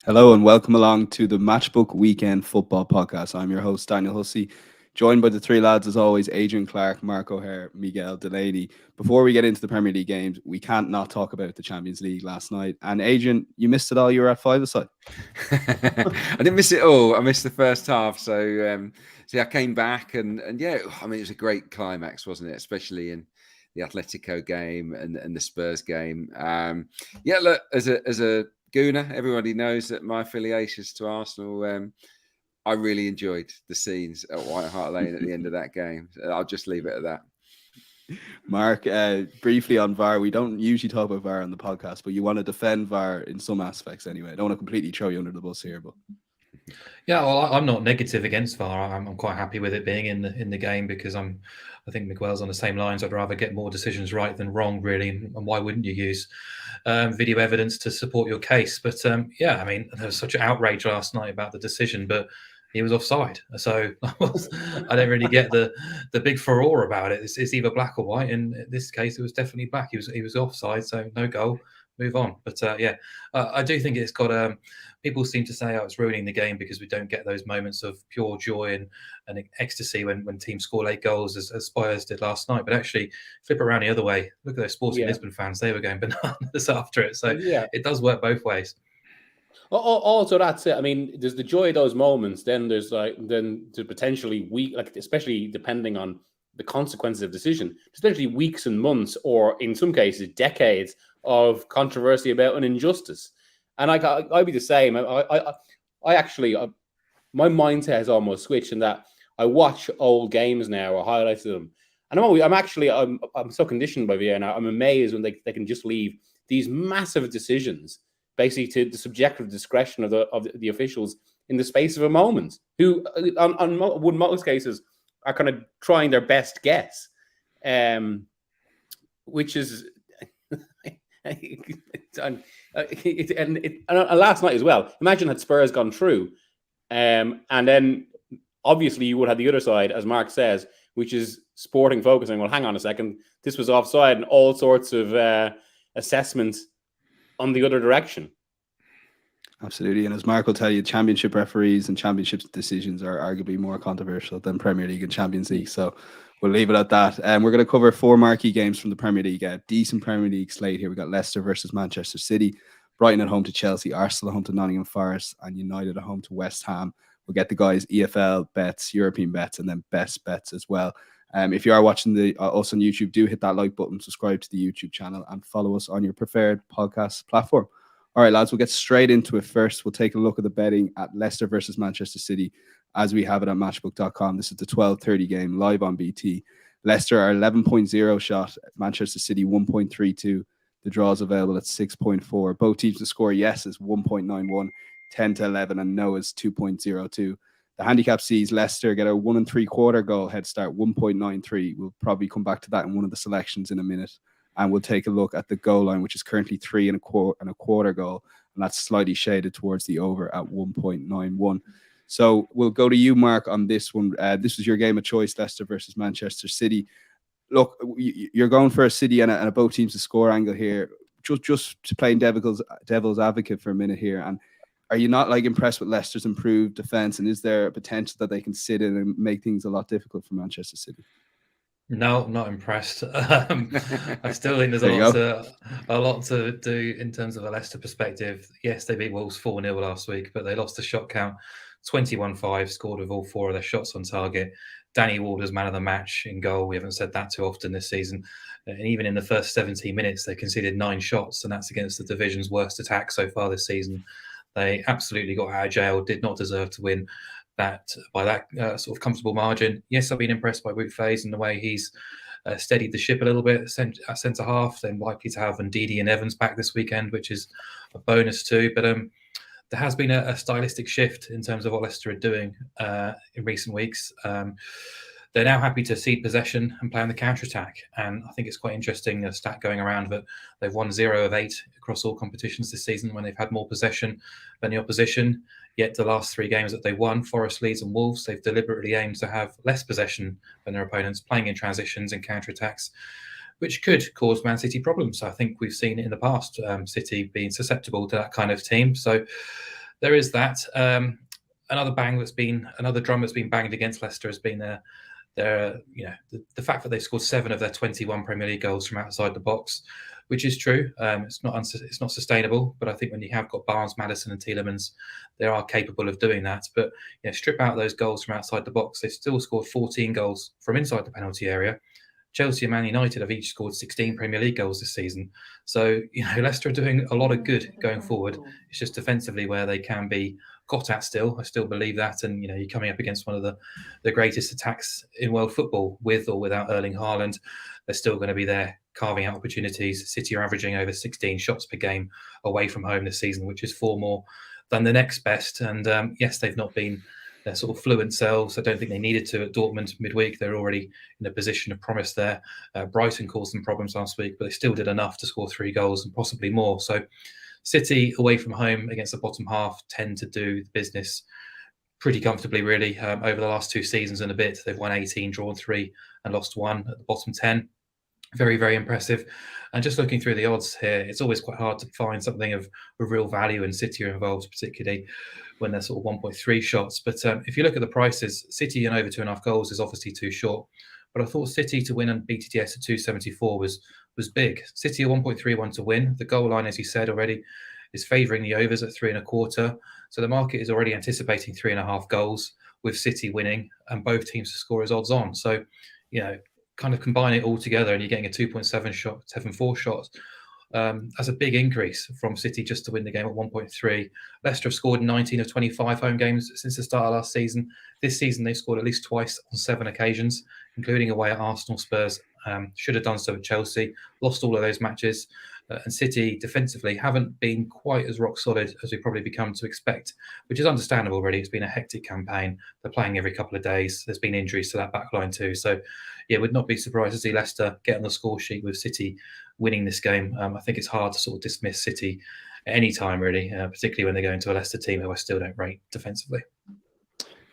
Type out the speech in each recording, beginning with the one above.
Hello and welcome along to the Matchbook Weekend Football Podcast. I'm your host, Daniel Hussey, joined by the three lads, as always, Adrian, Clarke, Mark O'Hare, Miguel, Delaney. Before we get into the Premier League games, we can't not talk about the Champions League last night. And Adrian, you missed it all. You were at five-a-side. I didn't miss it all. I missed the first half. So I came back and yeah, I mean, it was a great climax, wasn't it? Especially in the Atletico game and the Spurs game. Yeah, look, as a Gooner, everybody knows that my affiliations to Arsenal. I really enjoyed the scenes at White Hart Lane at the end of that game. I'll just leave it at that. Mark, briefly on VAR, we don't usually talk about VAR on the podcast, but you want to defend VAR in some aspects anyway. I don't want to completely throw you under the bus here, but yeah, well, I'm not negative against VAR. I'm quite happy with it being in the game because I think Miguel's on the same lines. I'd rather get more decisions right than wrong, really. And why wouldn't you use video evidence to support your case? But yeah, I mean, there was such an outrage last night about the decision, but he was offside. So I don't really get the big furore about it. It's either black or white. And in this case, it was definitely black. He was offside, so no goal. Move on. But yeah, I do think it's got people seem to say, oh, it's ruining the game because we don't get those moments of pure joy and ecstasy when teams score late goals as Spurs did last night. But actually, flip it around the other way. Look at those Sporting Lisbon fans. They were going bananas after it. So it does work both ways. Also, that's it. I mean, there's the joy of those moments. Then there's then to potentially especially depending on the consequences of decision, especially weeks and months, or in some cases, decades of controversy about an injustice. And I'd be the same. I actually, my mindset has almost switched in that I watch old games now or highlights of them, and I'm so conditioned by VAR now. I'm amazed when they can just leave these massive decisions basically to the subjective discretion of the officials in the space of a moment, who on most cases are kind of trying their best guess, which is. And last night as well. Imagine had Spurs gone through, and then obviously you would have the other side, as Mark says, which is Sporting focusing. Well, hang on a second, this was offside, and all sorts of assessments on the other direction. Absolutely. And as Mark will tell you, championship referees and championship decisions are arguably more controversial than Premier League and Champions League. So we'll leave it at that. We're going to cover four marquee games from the Premier League. Decent Premier League slate here. We've got Leicester versus Manchester City, Brighton at home to Chelsea, Arsenal at home to Nottingham Forest, and United at home to West Ham. We'll get the guys EFL bets, European bets, and then best bets as well. If you are watching us on YouTube, do hit that like button, subscribe to the YouTube channel, and follow us on your preferred podcast platform. All right, lads, we'll get straight into it first. We'll take a look at the betting at Leicester versus Manchester City as we have it at matchbook.com. This is the 12:30 game live on BT. Leicester are 11.0 shot, Manchester City 1.32. The draw is available at 6.4. Both teams to score yes is 1.91, 10 to 11, and no is 2.02. The handicap sees Leicester get a 1 3/4 goal head start, 1.93. We'll probably come back to that in one of the selections in a minute. And we'll take a look at the goal line, which is currently 3.25 goal. And that's slightly shaded towards the over at 1.91. So we'll go to you, Mark, on this one. This was your game of choice, Leicester versus Manchester City. Look, you're going for a City and a both teams to score angle here. Just playing devil's advocate for a minute here. And are you not impressed with Leicester's improved defence? And is there a potential that they can sit in and make things a lot difficult for Manchester City? No, not impressed. I still think there's a lot to do in terms of a Leicester perspective. Yes, they beat Wolves 4-0 last week, but they lost the shot count 21-5, scored with all four of their shots on target. Danny Ward man of the match in goal. We haven't said that too often this season. And even in the first 17 minutes, they conceded 9 shots, and that's against the division's worst attack so far this season. They absolutely got out of jail, did not deserve to win by that sort of comfortable margin. Yes, I've been impressed by Wout Faes and the way he's steadied the ship a little bit at centre half. Then likely to have Ndidi and Evans back this weekend, which is a bonus too. But there has been a stylistic shift in terms of what Leicester are doing in recent weeks. They're now happy to cede possession and play on the counter-attack. And I think it's quite interesting, a stat going around that they've won 0 of 8 across all competitions this season when they've had more possession than the opposition. Yet the last 3 games that they won, Forest, Leeds and Wolves, they've deliberately aimed to have less possession than their opponents, playing in transitions and counter-attacks, which could cause Man City problems. I think we've seen it in the past, City being susceptible to that kind of team. So there is that. Another drum that's been banged against Leicester has been the fact that they scored 7 of their 21 Premier League goals from outside the box, which is true. It's not sustainable, but I think when you have got Barnes, Maddison, and Tielemans, they are capable of doing that. But strip out those goals from outside the box, they still scored 14 goals from inside the penalty area. Chelsea and Man United have each scored 16 Premier League goals this season. So, Leicester are doing a lot of good going forward. It's just defensively where they can be got at still. I still believe that. And, you're coming up against one of the greatest attacks in world football with or without Erling Haaland. They're still going to be there carving out opportunities. City are averaging over 16 shots per game away from home this season, which is 4 more than the next best. And yes, they've not been their sort of fluent selves. I don't think they needed to at Dortmund midweek. They're already in a position of promise there. Brighton caused them problems last week, but they still did enough to score 3 goals and possibly more. So City away from home against the bottom half tend to do the business pretty comfortably, really. Over the last 2 seasons and a bit, they've won 18, drawn 3 and lost 1 at the bottom 10. Very, very impressive. And just looking through the odds here, it's always quite hard to find something of real value, and City are involved, particularly when they're sort of 1.3 shots. But if you look at the prices, City and over 2.5 goals is obviously too short. But I thought City to win and BTTS at 274 was big. City at 1.31 to win. The goal line, as you said already, is favouring the overs at 3.25. So the market is already anticipating 3.5 goals with City winning and both teams to score as odds on. So, kind of combine it all together and you're getting a 2.74 shot. That's a big increase from City just to win the game at 1.3. Leicester have scored 19 of 25 home games since the start of last season. This season, they've scored at least twice on 7 occasions, including away at Arsenal, Spurs. Should have done so at Chelsea. Lost all of those matches. And City defensively haven't been quite as rock solid as we probably become to expect, which is understandable, really. It's been a hectic campaign. They're playing every couple of days. There's been injuries to that back line too. So, would not be surprised to see Leicester get on the score sheet with City winning this game. I think it's hard to sort of dismiss City at any time, really, particularly when they go into a Leicester team who I still don't rate defensively.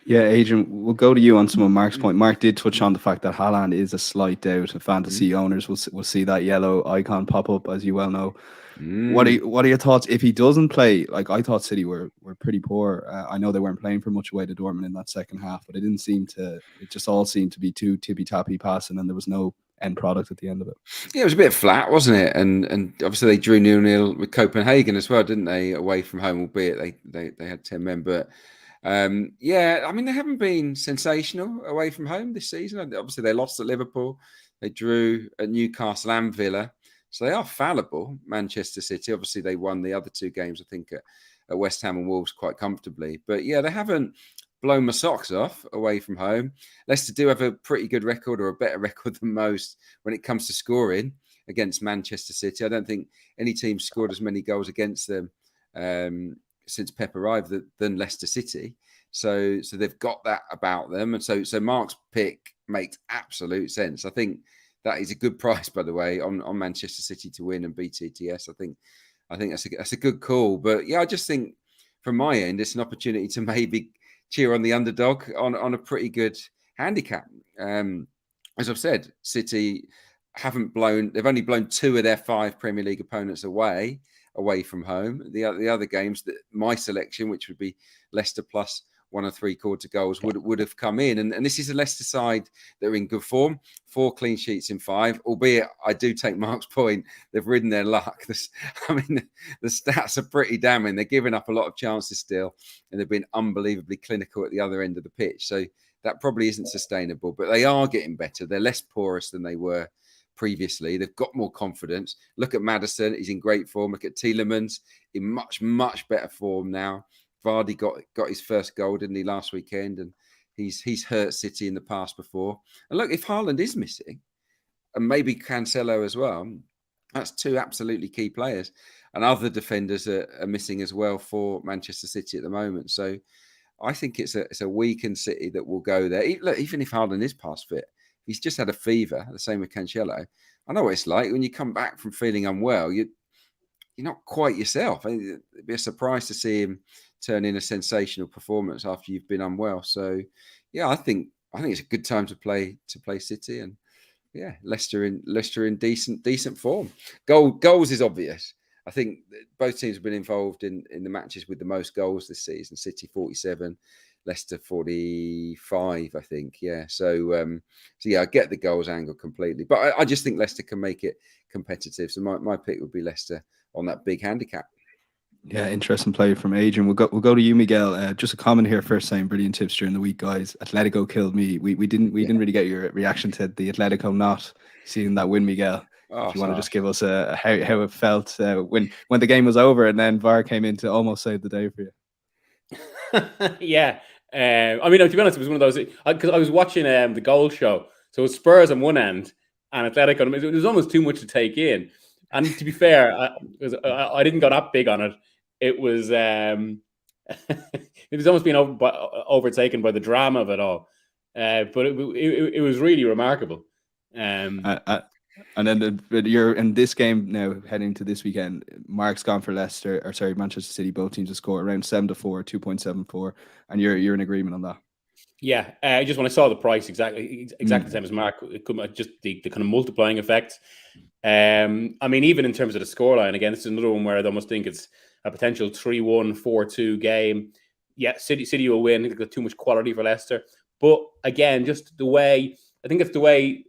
Yeah, Adrian, we'll go to you on some of Mark's point. Mark did touch on the fact that Haaland is a slight doubt, and fantasy owners will see that yellow icon pop up, as you well know. What are your thoughts if he doesn't play? Like, I thought City were pretty poor. I know they weren't playing for much away to Dortmund in that second half, but it just all seemed to be too tippy-tappy passing, and there was no end product at the end of it. Yeah, it was a bit flat, wasn't it? And obviously they drew 0-0 with Copenhagen as well, didn't they? Away from home, albeit they had 10 men, but they haven't been sensational away from home this season. Obviously, they lost at Liverpool. They drew at Newcastle and Villa. So they are fallible, Manchester City. Obviously, they won the other 2 games, I think, at West Ham and Wolves quite comfortably. But yeah, they haven't blown my socks off away from home. Leicester do have a pretty good record, or a better record than most, when it comes to scoring against Manchester City. I don't think any team scored as many goals against them since Pep arrived than Leicester City. So they've got that about them. And so Mark's pick makes absolute sense. I think that is a good price, by the way, on Manchester City to win and BTTS. I think that's a good call. But yeah, I just think from my end, it's an opportunity to maybe cheer on the underdog on a pretty good handicap. As I've said, City they've only blown 2 of their 5 Premier League opponents away from home. The other games, my selection, which would be Leicester plus 1 3/4 goals, would have come in. And this is a Leicester side that are in good form. 4 clean sheets in 5, albeit I do take Mark's point. They've ridden their luck. The stats are pretty damning. They're giving up a lot of chances still, and they've been unbelievably clinical at the other end of the pitch. So that probably isn't sustainable, but they are getting better. They're less porous than they were previously. They've got more confidence. Look at Maddison. He's in great form. Look at Tielemans in much, much better form now. Vardy got his first goal, didn't he, last weekend? And he's hurt City in the past before. And look, if Haaland is missing, and maybe Cancelo as well, that's 2 absolutely key players. And other defenders are missing as well for Manchester City at the moment. So I think it's a weakened City that will go there. Look, even if Haaland is past fit, he's just had a fever, the same with Cancelo. I know what it's like when you come back from feeling unwell. You're not quite yourself. It'd be a surprise to see him turn in a sensational performance after you've been unwell. So, yeah, I think it's a good time to play City, and yeah, Leicester in decent form. Goals is obvious. I think both teams have been involved in the matches with the most goals this season. City 47, Leicester 45, I think. Yeah. So yeah, I get the goals angle completely, but I just think Leicester can make it competitive. So my pick would be Leicester on that big handicap. Yeah, interesting play from Adrian. We'll go to you, Miguel. Just a comment here first, saying brilliant tips during the week, guys. Atletico killed me. We didn't really get your reaction to the Atletico not seeing that win, Miguel. If you want to just give us how it felt when the game was over and then VAR came in to almost save the day for you. Yeah. I mean, to be honest, it was one of those, because I was watching the goal show. So it was Spurs on one end and Atletico. It was almost too much to take in. And to be fair, I didn't go that big on it. It was it was almost being overtaken by the drama of it all. But it was really remarkable. And then you're in this game now, heading to this weekend. Mark's gone for Manchester City. Both teams to score around 7-4, 2.74, and you're in agreement on that. Yeah, just when I saw the price exactly the same as Mark, it could just the kind of multiplying effect. I mean, even in terms of the scoreline, again, this is another one where I'd almost think it's a potential 3-1, 4-2 game. Yeah, City will win. They've got too much quality for Leicester. But again, just the way, I think it's the way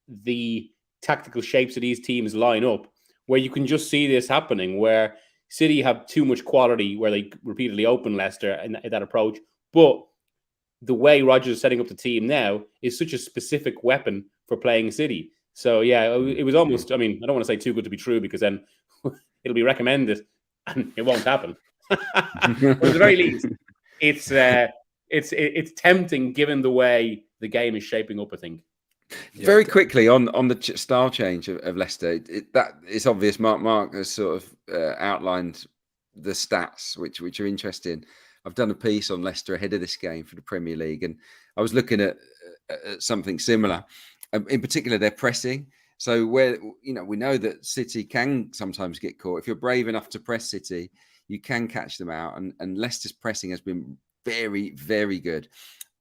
the tactical shapes of these teams line up, where you can just see this happening, where City have too much quality, where they repeatedly open Leicester in that approach. But the way Rodgers is setting up the team now is such a specific weapon for playing City. So yeah, it was almost, I mean, I don't want to say too good to be true, because then it'll be recommended and it won't happen. But at the very least, it's tempting given the way the game is shaping up, I think. Very quickly on the style change of Leicester, that it's obvious. Mark has sort of outlined the stats, which are interesting. I've done a piece on Leicester ahead of this game for the Premier League, and I was looking at something similar. In particular, their pressing. So where we know that City can sometimes get caught. If you're brave enough to press City, you can catch them out. And Leicester's pressing has been very, very good.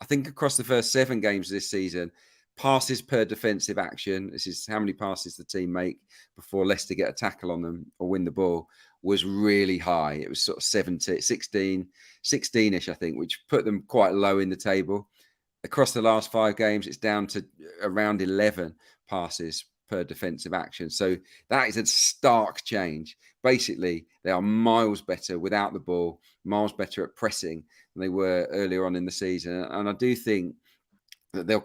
I think across the first 7 games this season, passes per defensive action, this is how many passes the team make before Leicester get a tackle on them or win the ball, was really high. It was sort of 16-ish, I think, which put them quite low in the table. Across the last 5 games, it's down to around 11 passes per defensive action. So that is a stark change. Basically, they are miles better without the ball, miles better at pressing than they were earlier on in the season. And I do think that they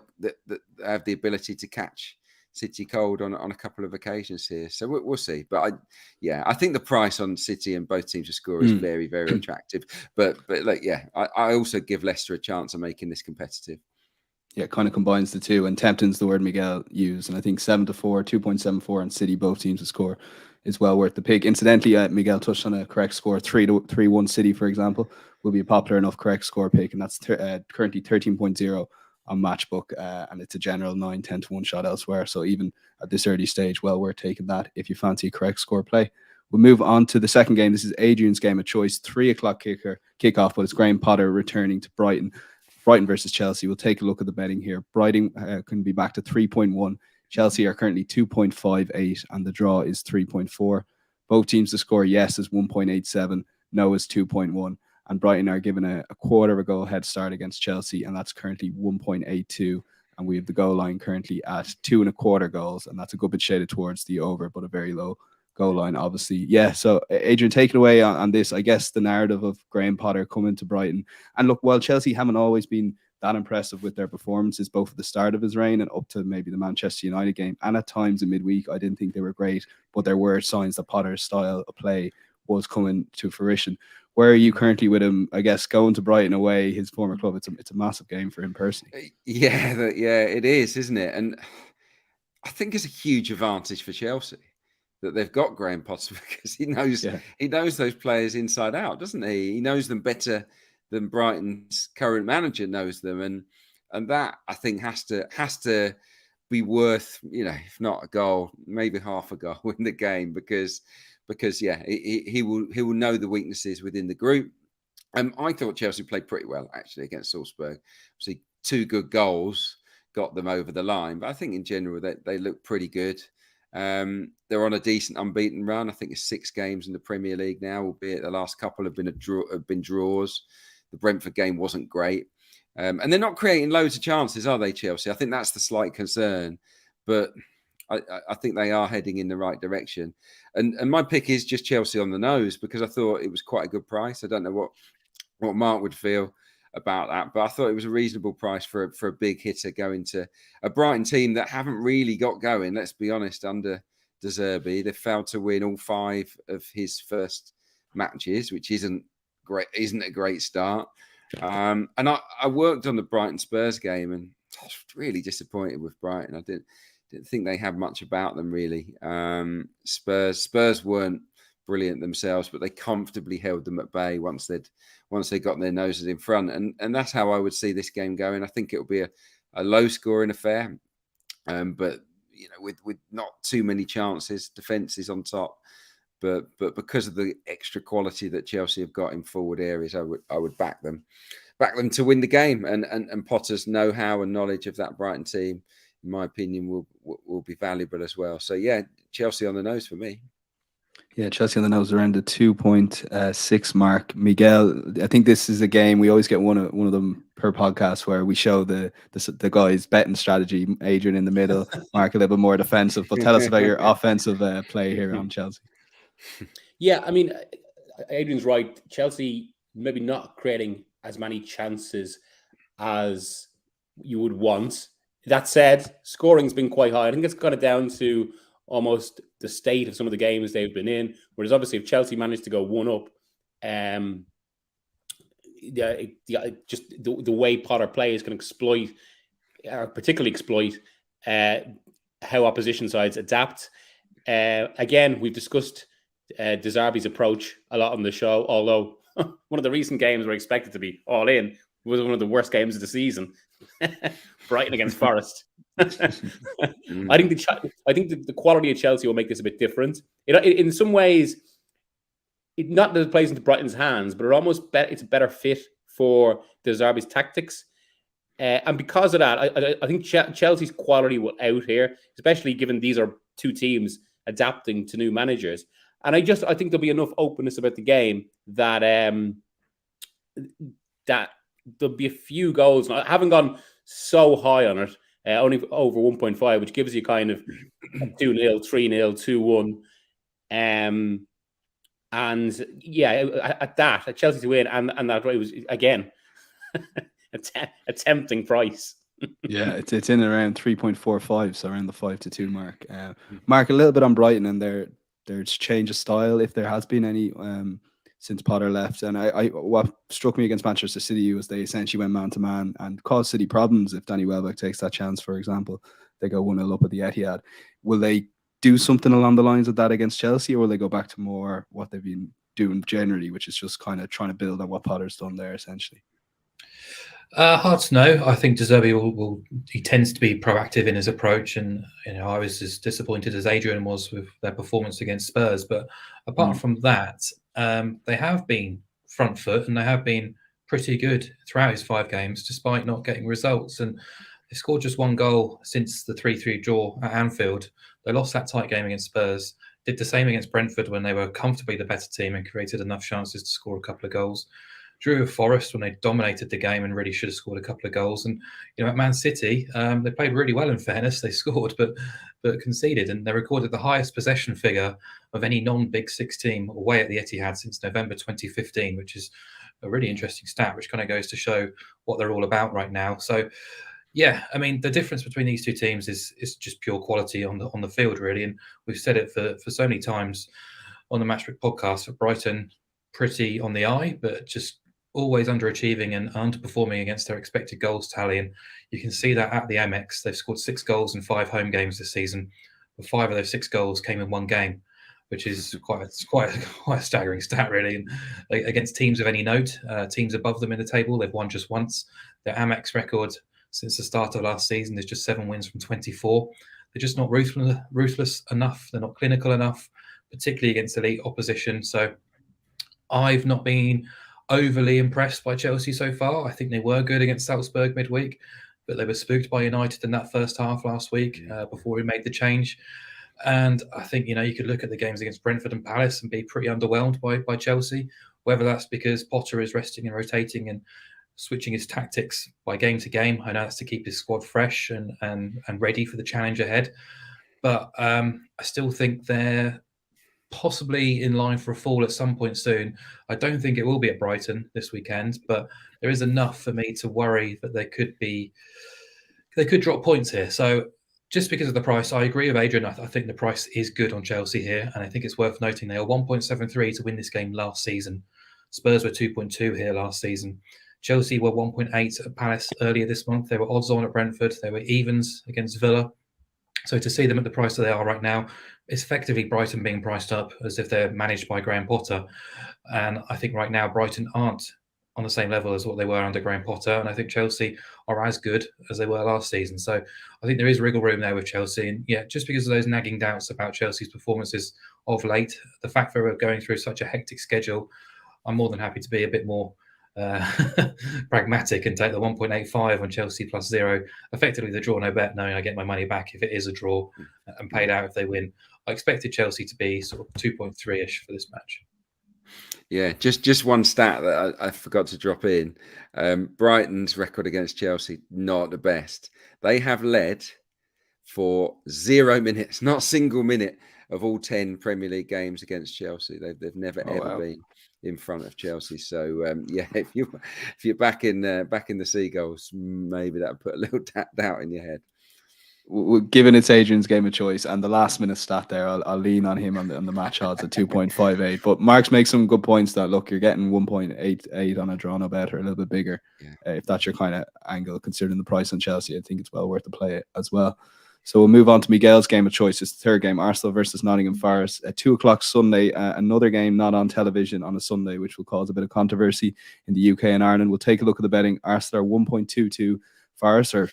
have the ability to catch City cold on a couple of occasions here. So we'll see. But I think the price on City and both teams to score is very, very attractive. But I also give Leicester a chance of making this competitive. Yeah, it kind of combines the two, and tempting's the word Miguel used. And I think 7-4, 2.74 on City, both teams to score, is well worth the pick. Incidentally, Miguel touched on a correct score, 3-1 City, for example, will be a popular enough correct score pick, and that's currently 13.0 on Matchbook, and it's a general 9-10 to 1 shot elsewhere. So even at this early stage, well worth taking that if you fancy a correct score play. We'll move on to the second game. This is Adrian's game of choice, 3:00 kickoff, but it's Graham Potter returning to Brighton. Brighton versus Chelsea. We'll take a look at the betting here. Brighton can be back to 3.1. Chelsea are currently 2.58, and the draw is 3.4. Both teams to score yes is 1.87, no is 2.1. And Brighton are given a quarter of a goal head start against Chelsea, and that's currently 1.82. And we have the goal line currently at 2.25 goals, and that's a good bit shaded towards the over, but a very low goal line, obviously. Yeah, so Adrian, take it away on this. I guess the narrative of Graham Potter coming to Brighton. And look, while Chelsea haven't always been that impressive with their performances, both at the start of his reign and up to maybe the Manchester United game, and at times in midweek, I didn't think they were great, but there were signs that Potter's style of play was coming to fruition. Where are you currently with him? I guess going to Brighton away, his former club, it's a massive game for him personally. Yeah, it is, isn't it? And I think it's a huge advantage for Chelsea that they've got Graham Potter, because he knows those players inside out, doesn't he? He knows them better than Brighton's current manager knows them, and that I think has to be worth, if not a goal, maybe half a goal in the game, because he will know the weaknesses within the group. I thought Chelsea played pretty well actually against Salzburg. Obviously, 2 good goals got them over the line, but I think in general they look pretty good. They're on a decent unbeaten run. I think it's 6 games in the Premier League now, albeit the last couple have been draws. The Brentford game wasn't great. And they're not creating loads of chances, are they, Chelsea? I think that's the slight concern. But I think they are heading in the right direction. And my pick is just Chelsea on the nose, because I thought it was quite a good price. I don't know what Mark would feel about that, but I thought it was a reasonable price for a big hitter going to a Brighton team that haven't really got going. Let's be honest, under De Zerbi, they've failed to win all 5 of his first matches, which isn't a great start. And I worked on the Brighton Spurs game, and I was really disappointed with Brighton. I didn't think they had much about them, really. Spurs weren't brilliant themselves, but they comfortably held them at bay once they got their noses in front. And that's how I would see this game going. I think it'll be a low-scoring affair, but with not too many chances. Defence is on top, but because of the extra quality that Chelsea have got in forward areas, I would back them to win the game. And Potter's know-how and knowledge of that Brighton team, in my opinion, will be valuable as well. So yeah, Chelsea on the nose for me. Yeah, Chelsea on the nose around the 2.6 mark. Miguel, I think this is a game we always get one of them per podcast where we show the guys' betting strategy. Adrian in the middle, Mark a little bit more defensive. But tell us about your offensive play here on Chelsea. Yeah, I mean, Adrian's right. Chelsea maybe not creating as many chances as you would want. That said, scoring's been quite high. I think it's kind of down to almost the state of some of the games they've been in. Whereas obviously if Chelsea managed to go 1-up, just the way Potter plays can exploit, particularly exploit how opposition sides adapt. Again, we've discussed De Zerbi's approach a lot on the show, although one of the recent games were expected to be all in was one of the worst games of the season. Brighton against Forest. I think the quality of Chelsea will make this a bit different. In some ways, not that it plays into Brighton's hands, but it's a better fit for De Zerbi's tactics. And because of that, I think Chelsea's quality will out here, especially given these are 2 teams adapting to new managers. And I think there'll be enough openness about the game that that there'll be a few goals. I haven't gone so high on it, only over 1.5, which gives you kind of 2-0, 3-0, 2-1. And yeah, at Chelsea to win, and that it was again a tempting price. Yeah, it's in around 3.45, so around the 5-2 mark. Mark, a little bit on Brighton and their change of style, if there has been any since Potter left. And what struck me against Manchester City was they essentially went man to man and caused City problems. If Danny Welbeck takes that chance, for example, they go 1-0 up at the Etihad. Will they do something along the lines of that against Chelsea, or will they go back to more what they've been doing generally, which is just kind of trying to build on what Potter's done there, essentially? Hard to know. I think De Zerbi he tends to be proactive in his approach, and I was as disappointed as Adrian was with their performance against Spurs. But apart from that, they have been front foot and they have been pretty good throughout his 5 games, despite not getting results. And they scored just 1 goal since the 3-3 draw at Anfield. They lost that tight game against Spurs. Did the same against Brentford when they were comfortably the better team and created enough chances to score a couple of goals. Drew with Forest when they dominated the game and really should have scored a couple of goals. And at Man City, they played really well. In fairness, they scored, but conceded, and they recorded the highest possession figure of any non-Big Six team away at the Etihad since November 2015, which is a really interesting stat, which kind of goes to show what they're all about right now. So, yeah, I mean, the difference between these 2 teams is just pure quality on the field, really. And we've said it for so many times on the Matchbook podcast. For Brighton, pretty on the eye, but just always underachieving and underperforming against their expected goals tally. And you can see that at the Amex. They've scored 6 goals in 5 home games this season. But 5 of those 6 goals came in 1 game, which is quite a staggering stat, really. And against teams of any note, teams above them in the table, they've won just once. Their Amex record since the start of last season is just 7 wins from 24. They're just not ruthless enough. They're not clinical enough, particularly against elite opposition. So I've not been overly impressed by Chelsea so far. I think they were good against Salzburg midweek, but they were spooked by United in that first half last week before we made the change. And I think, you could look at the games against Brentford and Palace and be pretty underwhelmed by Chelsea, whether that's because Potter is resting and rotating and switching his tactics by game to game. I know that's to keep his squad fresh and ready for the challenge ahead. But I still think they're possibly in line for a fall at some point soon. I don't think it will be at Brighton this weekend, but there is enough for me to worry that they could drop points here. So just because of the price, I agree with Adrian. I think the price is good on Chelsea here, and I think it's worth noting they were 1.73 to win this game last season. Spurs were 2.2 here last season. Chelsea were 1.8 at Palace earlier this month. They were odds on at Brentford. They were evens against Villa. So to see them at the price that they are right now, it's effectively Brighton being priced up as if they're managed by Graham Potter. And I think right now Brighton aren't on the same level as what they were under Graham Potter. And I think Chelsea are as good as they were last season. So I think there is wriggle room there with Chelsea. And yeah, just because of those nagging doubts about Chelsea's performances of late, the fact that we're going through such a hectic schedule, I'm more than happy to be a bit more pragmatic and take the 1.85 on Chelsea plus 0. Effectively the draw no bet, knowing I get my money back if it is a draw and paid out if they win. I expected Chelsea to be sort of 2.3-ish for this match. Yeah, just one stat that I forgot to drop in. Brighton's record against Chelsea, not the best. They have led for 0 minutes, not a single minute of all 10 Premier League games against Chelsea. They've never ever been in front of Chelsea. So yeah, if you're back in the Seagulls, maybe that'll put a little doubt in your head. Given it's Adrian's game of choice and the last minute stat there, I'll lean on him on the match odds at 2.58. But Mark's makes some good points that look, you're getting 1.88 on a draw no bet or a little bit bigger. Yeah. If that's your kind of angle, considering the price on Chelsea, I think it's well worth the play as well. So we'll move on to Miguel's game of choice. It's the third game, Arsenal versus Nottingham Forest at 2:00 Sunday. Another game not on television on a Sunday, which will cause a bit of controversy in the UK and Ireland. We'll take a look at the betting. Arsenal are 1.22. Forest are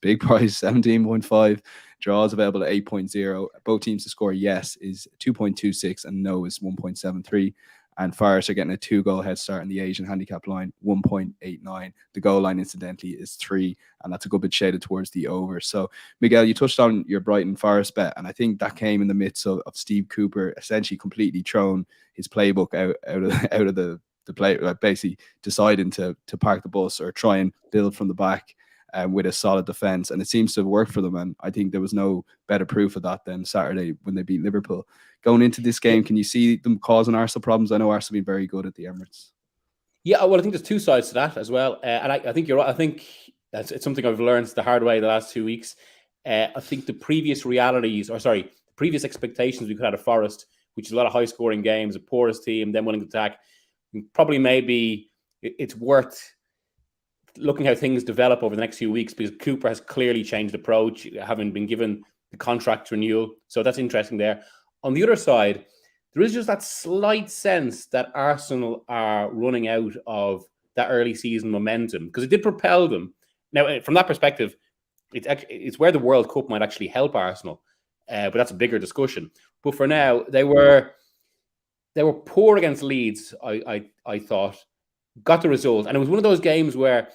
big price, 17.5. Draws available at 8.0. Both teams to score yes is 2.26 and no is 1.73. And Forest are getting a 2-goal head start in the Asian handicap line, 1.89. The goal line, incidentally, is 3, and that's a good bit shaded towards the over. So, Miguel, you touched on your Brighton Forest bet, and I think that came in the midst of Steve Cooper essentially completely thrown his playbook out of the play, like basically deciding to park the bus or try and build from the back. With a solid defence, and it seems to have worked for them, and I think there was no better proof of that than Saturday when they beat Liverpool. Going into this game, can you see them causing Arsenal problems? I know Arsenal have been very good at the Emirates. Yeah, well, I think there's two sides to that as well, and I think you're right. I think it's something I've learned the hard way the last 2 weeks. I think the previous previous expectations we could have of Forest, which is a lot of high-scoring games, a porous team, then willing to attack, probably maybe it's worth looking how things develop over the next few weeks, because Cooper has clearly changed approach, having been given the contract renewal. So that's interesting there. On the other side, there is just that slight sense that Arsenal are running out of that early season momentum, because it did propel them. Now, from that perspective, it's where the World Cup might actually help Arsenal, but that's a bigger discussion. But for now, they were poor against Leeds, I thought. Got the result. And it was one of those games where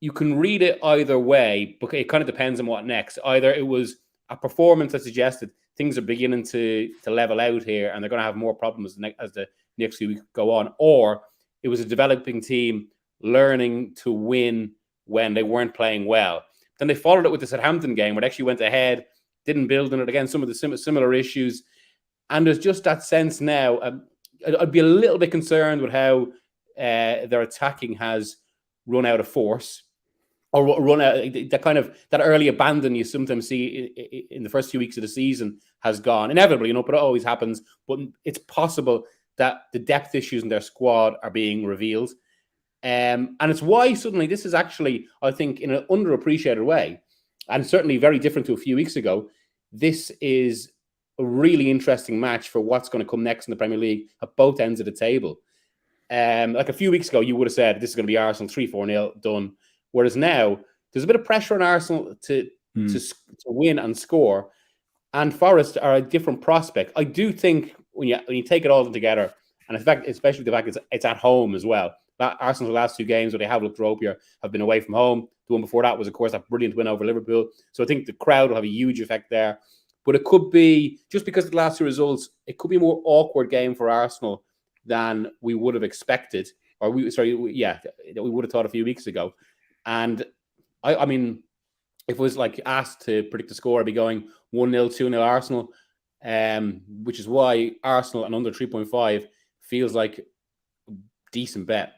you can read it either way, but it kind of depends on what next. Either it was a performance that suggested things are beginning to level out here and they're going to have more problems as the next few weeks go on, or it was a developing team learning to win when they weren't playing well. Then they followed it with the Southampton game where they actually went ahead, didn't build on it again, some of the similar issues. And there's just that sense now. I'd be a little bit concerned with how their attacking has run out of force, or run out that early abandon you sometimes see in the first few weeks of the season has gone. Inevitably, but it always happens. But it's possible that the depth issues in their squad are being revealed. And it's why suddenly this is actually, I think, in an underappreciated way, and certainly very different to a few weeks ago, this is a really interesting match for what's going to come next in the Premier League at both ends of the table. Like a few weeks ago, you would have said this is going to be Arsenal 3-4-0 done. Whereas now, there's a bit of pressure on Arsenal to win and score, and Forest are a different prospect. I do think when you take it all together, and in fact, especially the fact it's at home as well. Arsenal's last 2 games where they have looked ropier have been away from home. The one before that was, of course, that brilliant win over Liverpool. So I think the crowd will have a huge effect there. But it could be, just because of the last two results, it could be a more awkward game for Arsenal than we would have expected, or we would have thought a few weeks ago. And I mean, if it was like asked to predict the score, I'd be going 1-0, 2-0 Arsenal, which is why Arsenal and under 3.5 feels like a decent bet.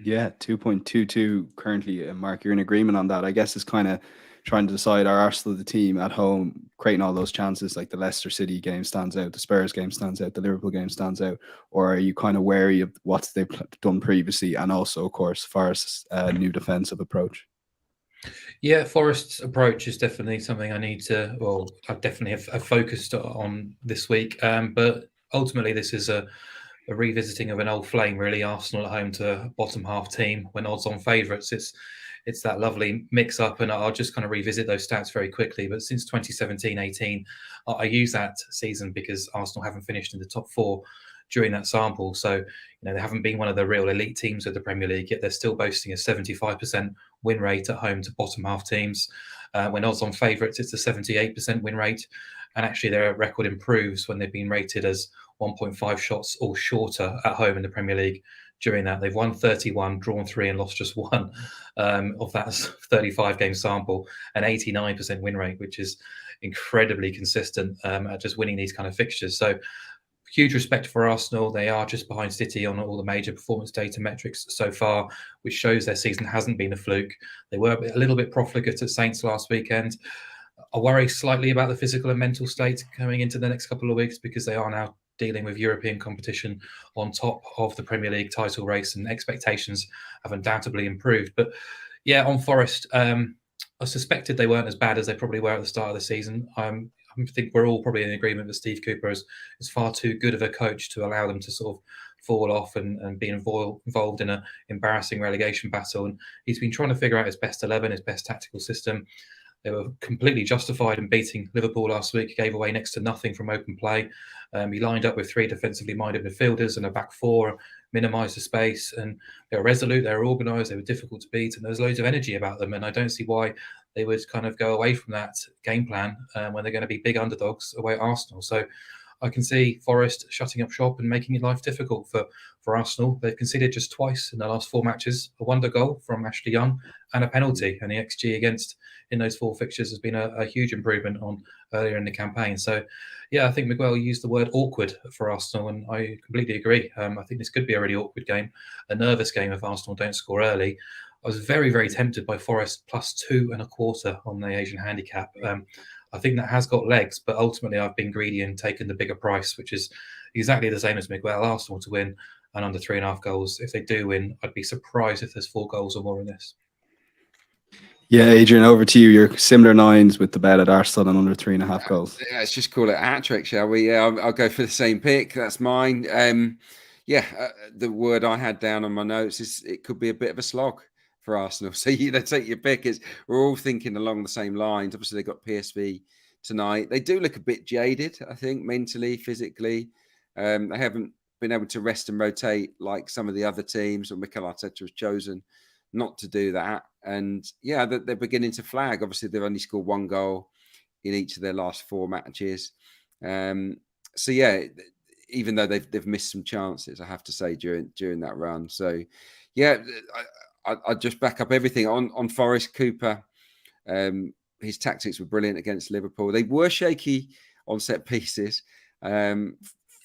Yeah, 2.22 currently. Mark, you're in agreement on that. I guess it's kind of trying to decide, are Arsenal the team at home creating all those chances, like the Leicester City game stands out, the Spurs game stands out, the Liverpool game stands out, or are you kind of wary of what they've done previously, and also, of course, Forest's new defensive approach? Yeah, Forest's approach is definitely something I definitely have focused on this week. But ultimately, this is a revisiting of an old flame, really. Arsenal at home to a bottom half team when odds on favourites. It's that lovely mix up, and I'll just kind of revisit those stats very quickly. But since 2017-18, I use that season because Arsenal haven't finished in the top four during that sample. So, they haven't been one of the real elite teams of the Premier League, yet they're still boasting a 75% win rate at home to bottom half teams. When odds on favourites, it's a 78% win rate. And actually, their record improves when they've been rated as 1.5 shots or shorter at home in the Premier League. During that, they've won 31, drawn 3, and lost just 1 of that 35-game sample, an 89% win rate, which is incredibly consistent at just winning these kind of fixtures. So huge respect for Arsenal. They are just behind City on all the major performance data metrics so far, which shows their season hasn't been a fluke. They were a little bit profligate at Saints last weekend. I worry slightly about the physical and mental state coming into the next couple of weeks, because they are now dealing with European competition on top of the Premier League title race, and expectations have undoubtedly improved. But yeah, on Forest, I suspected they weren't as bad as they probably were at the start of the season. I think we're all probably in agreement that Steve Cooper is far too good of a coach to allow them to sort of fall off and be involved in an embarrassing relegation battle. And he's been trying to figure out his best 11, his best tactical system. They were completely justified in beating Liverpool last week. He gave away next to nothing from open play. He lined up with 3 defensively minded midfielders and a back 4, minimised the space, and they were resolute, they were organised, they were difficult to beat, and there's loads of energy about them. And I don't see why they would kind of go away from that game plan when they're going to be big underdogs away at Arsenal. So I can see Forest shutting up shop and making life difficult for Arsenal. They've conceded just twice in the last 4 matches, a wonder goal from Ashley Young and a penalty. And the XG against in those 4 fixtures has been a huge improvement on earlier in the campaign. So, yeah, I think Miguel used the word awkward for Arsenal, and I completely agree. I think this could be a really awkward game, a nervous game if Arsenal don't score early. I was very, very tempted by Forest plus 2.25 on the Asian handicap. I think that has got legs, but ultimately I've been greedy and taken the bigger price, which is exactly the same as Miguel. Arsenal to win and under 3.5 goals. If they do win, I'd be surprised if there's 4 goals or more in this. Yeah, Adrian, over to you. Your similar 9s with the bet at Arsenal and under 3.5 goals. Yeah, let's just call it a hat trick, shall we? Yeah, I'll go for the same pick. That's mine. The word I had down on my notes is it could be a bit of a slog for Arsenal. So take your pick. We're all thinking along the same lines. Obviously, they got PSV tonight. They do look a bit jaded, I think, mentally, physically. They haven't been able to rest and rotate like some of the other teams, or Mikel Arteta has chosen not to do that. And yeah, they're beginning to flag. Obviously, they've only scored 1 goal in each of their last 4 matches. So yeah, even though they've missed some chances, I have to say during that run. So yeah, I just back up everything on Forest. Cooper, his tactics were brilliant against Liverpool. They were shaky on set pieces.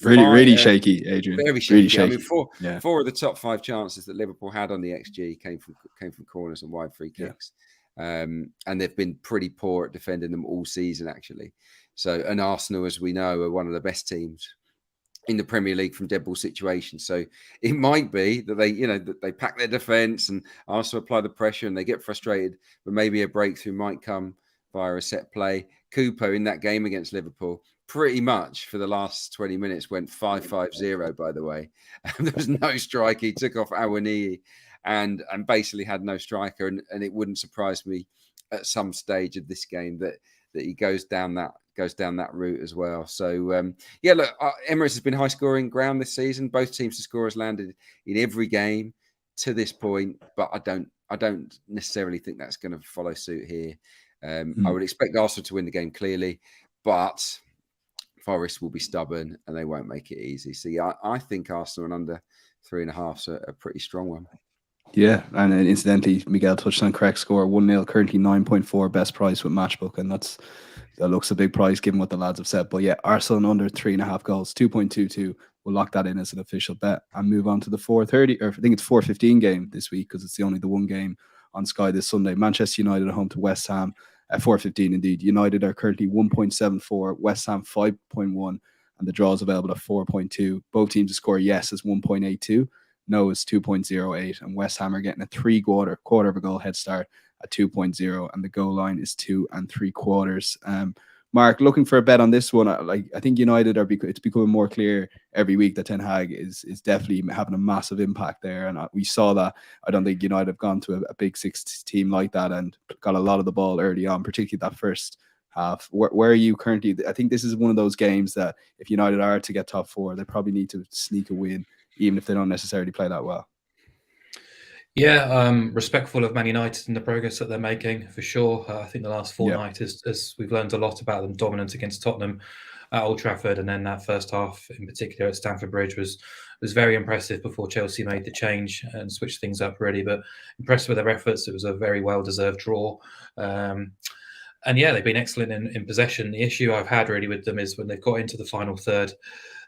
Really shaky, Adrian. Very shaky. Really shaky. I mean, 4 of the top 5 chances that Liverpool had on the XG came from corners and wide free kicks. And they've been pretty poor at defending them all season, actually. So, and Arsenal, as we know, are one of the best teams in the Premier League from dead ball situations. So it might be that they pack their defence and Arsenal apply the pressure and they get frustrated, but maybe a breakthrough might come via a set play. Cooper in that game against Liverpool, pretty much for the last 20 minutes went 5-5-0, by the way. There was no striker. He took off Awaniyi and basically had no striker. And it wouldn't surprise me at some stage of this game that he goes down that route as well. So look, Emirates has been high scoring ground this season. Both teams to score has landed in every game to this point, but I don't necessarily think that's going to follow suit here. I would expect Arsenal to win the game clearly, but Forest will be stubborn and they won't make it easy. So yeah, I think Arsenal and under 3.5 is a pretty strong one. Yeah, and incidentally, Miguel touched on correct score 1-0, currently 9.4 best price with Matchbook, and that looks a big price given what the lads have said. But yeah, Arsenal under 3.5 goals, 2.22. We'll lock that in as an official bet and move on to the 4:30, or I think it's 4:15 game this week because it's the one game on Sky this Sunday. Manchester United at home to West Ham at 4:15. Indeed, United are currently 1.74, West Ham 5.1, and the draw is available at 4.2. Both teams to score yes is 1.82. No is 2.08, and West Ham are getting a quarter of a goal head start at 2.0, and the goal line is 2 3/4. Mark, looking for a bet on this one. I think United it's becoming more clear every week that Ten Hag is definitely having a massive impact there, and we saw that. I don't think United have gone to a big six team like that and got a lot of the ball early on, particularly that first half. Where are you currently? I think this is one of those games that if United are to get top four, they probably need to sneak a win, even if they don't necessarily play that well. Yeah, respectful of Man United and the progress that they're making, for sure. I think the last fortnight, as we've learned a lot about them, dominant against Tottenham at Old Trafford, and then that first half in particular at Stamford Bridge was very impressive before Chelsea made the change and switched things up really. But impressed with their efforts. It was a very well-deserved draw. And yeah, they've been excellent in possession. The issue I've had really with them is when they've got into the final third,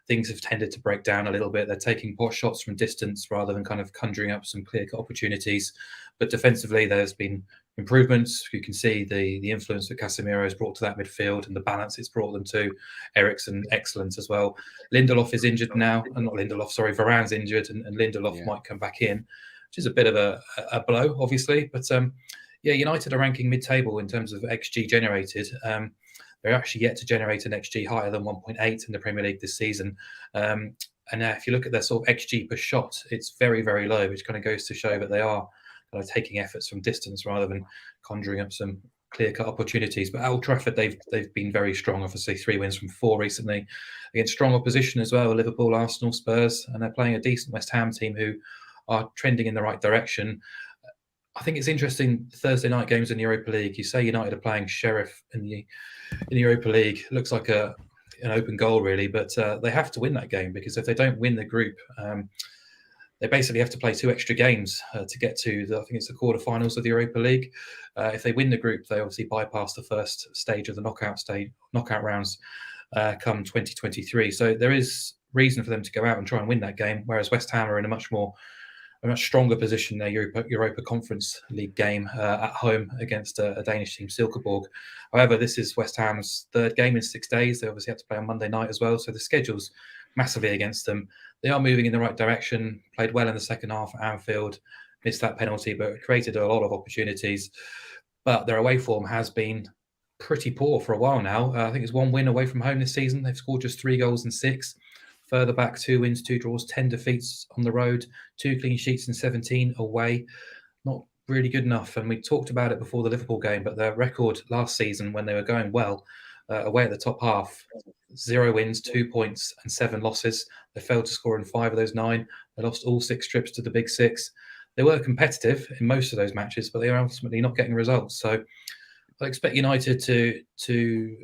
things have tended to break down a little bit. They're taking pot shots from distance rather than kind of conjuring up some clear-cut opportunities. But defensively, there's been improvements. You can see the influence that Casemiro has brought to that midfield and the balance it's brought them to. Eriksen, excellent as well. Lindelof is injured now. Not Lindelof, sorry. Varane's injured, and Lindelof might come back in, which is a bit of a blow, obviously. But yeah, United are ranking mid-table in terms of XG generated. They're actually yet to generate an XG higher than 1.8 in the Premier League this season. And if you look at their sort of XG per shot, it's very, very low, which kind of goes to show that they are kind of taking efforts from distance rather than conjuring up some clear-cut opportunities. But at Old Trafford, they've been very strong. Obviously, 3 wins from 4 recently against strong opposition as well: Liverpool, Arsenal, Spurs, and they're playing a decent West Ham team who are trending in the right direction. I think it's interesting, Thursday night games in the Europa League. You say United are playing Sheriff in the Europa League. Looks like an open goal, really, but they have to win that game, because if they don't win the group, they basically have to play 2 extra games to get to I think it's the quarterfinals of the Europa League. If they win the group, they obviously bypass the first stage of the knockout rounds come 2023. So there is reason for them to go out and try and win that game, whereas West Ham are in a much stronger position in their Europa Conference League game at home against a Danish team, Silkeborg. However, this is West Ham's 3rd game in 6 days. They obviously have to play on Monday night as well, so the schedule's massively against them. They are moving in the right direction, played well in the second half at Anfield, missed that penalty, but created a lot of opportunities. But their away form has been pretty poor for a while now. I think it's 1 win away from home this season. They've scored just 3 goals in 6. Further back, 2 wins, 2 draws, 10 defeats on the road, 2 clean sheets and 17 away. Not really good enough. And we talked about it before the Liverpool game, but their record last season when they were going well, away at the top half, 0 wins, 2 points and 7 losses. They failed to score in 5 of those 9. They lost all 6 trips to the Big Six. They were competitive in most of those matches, but they were ultimately not getting results. So I expect United to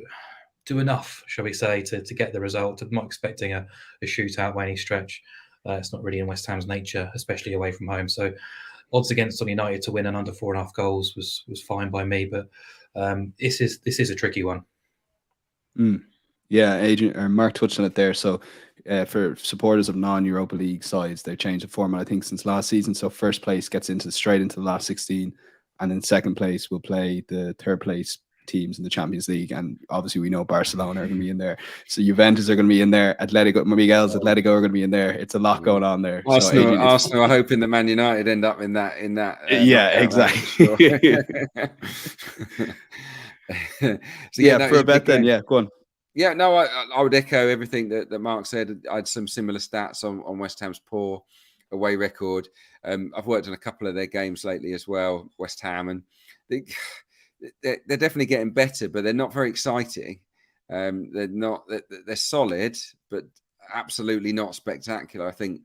do enough, shall we say, to get the result. I'm not expecting a shootout by any stretch. It's not really in West Ham's nature, especially away from home. So odds against on United to win and under 4.5 goals was fine by me. But this is a tricky one. Yeah, Adrian or Mark touched on it there. So for supporters of non-Europa League sides, they've changed the format, I think, since last season. So first place gets straight into the last 16, and then second place will play the third place teams in the Champions League. And obviously we know Barcelona are going to be in there, so Juventus are going to be in there, Miguel's Atletico are going to be in there. It's a lot going on there. Arsenal are hoping that Man United end up in that yeah, exactly. So for a bet then, go on. Yeah, no, I would echo everything that Mark said. I had some similar stats on West Ham's poor away record. I've worked on a couple of their games lately as well, West Ham, and they're definitely getting better, but they're not very exciting. They're solid, but absolutely not spectacular. I think